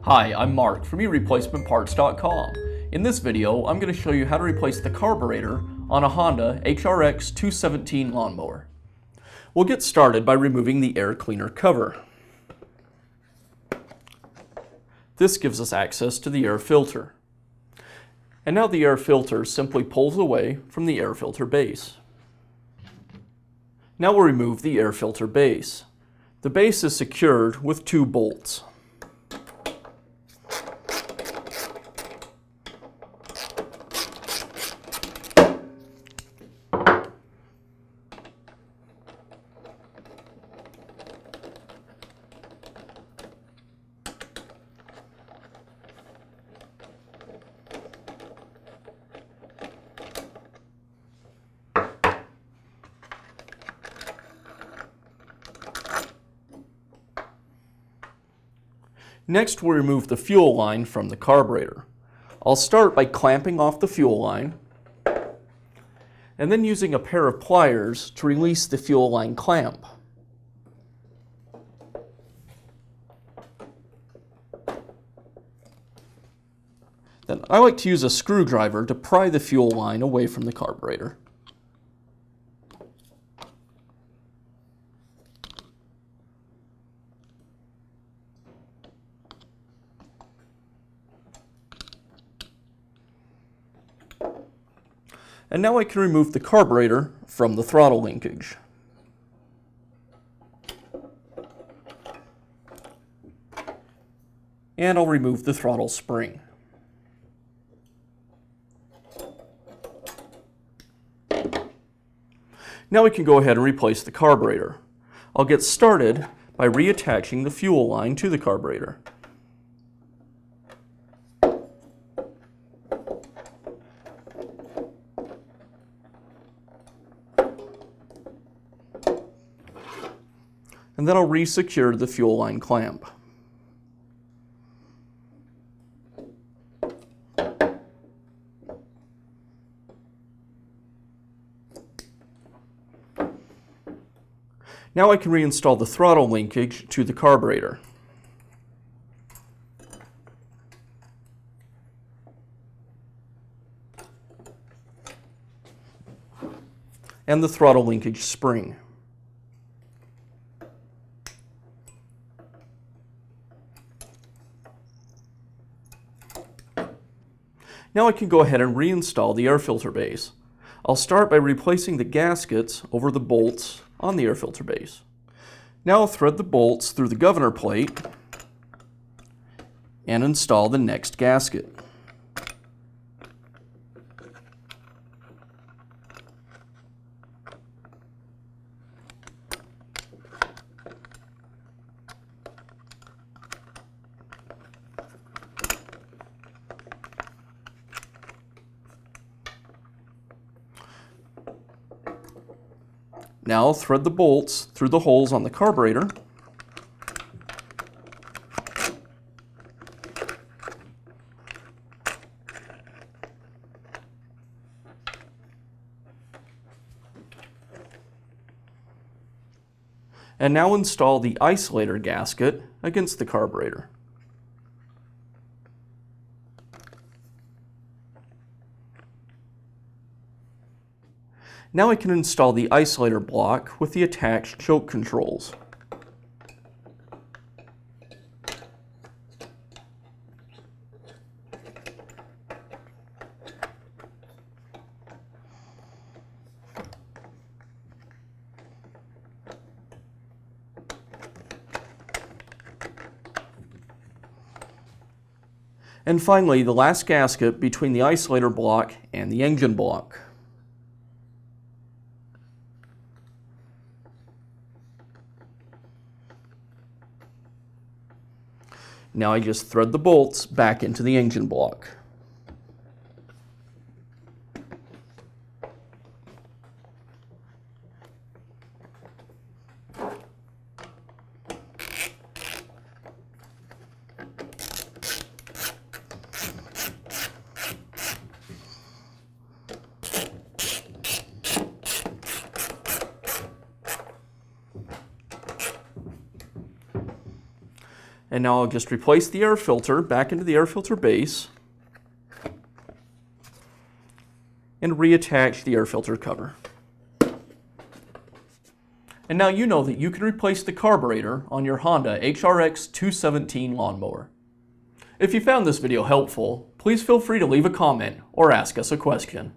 Hi, I'm Mark from eReplacementParts.com. In this video, I'm going to show you how to replace the carburetor on a Honda HRX217 lawnmower. We'll get started by removing the air cleaner cover. This gives us access to the air filter. And now the air filter simply pulls away from the air filter base. Now we'll remove the air filter base. The base is secured with 2 bolts. Next, we'll remove the fuel line from the carburetor. I'll start by clamping off the fuel line and then using a pair of pliers to release the fuel line clamp. Then I like to use a screwdriver to pry the fuel line away from the carburetor. And now I can remove the carburetor from the throttle linkage. And I'll remove the throttle spring. Now we can go ahead and replace the carburetor. I'll get started by reattaching the fuel line to the carburetor. And then I'll re-secure the fuel line clamp. Now I can reinstall the throttle linkage to the carburetor. And the throttle linkage spring. Now I can go ahead and reinstall the air filter base. I'll start by replacing the gaskets over the bolts on the air filter base. Now I'll thread the bolts through the governor plate and install the next gasket. Now I'll thread the bolts through the holes on the carburetor. And now install the isolator gasket against the carburetor. Now I can install the isolator block with the attached choke controls. And finally, the last gasket between the isolator block and the engine block. Now I just thread the bolts back into the engine block. And now I'll just replace the air filter back into the air filter base and reattach the air filter cover. And now you know that you can replace the carburetor on your Honda HRX217 lawnmower. If you found this video helpful, please feel free to leave a comment or ask us a question.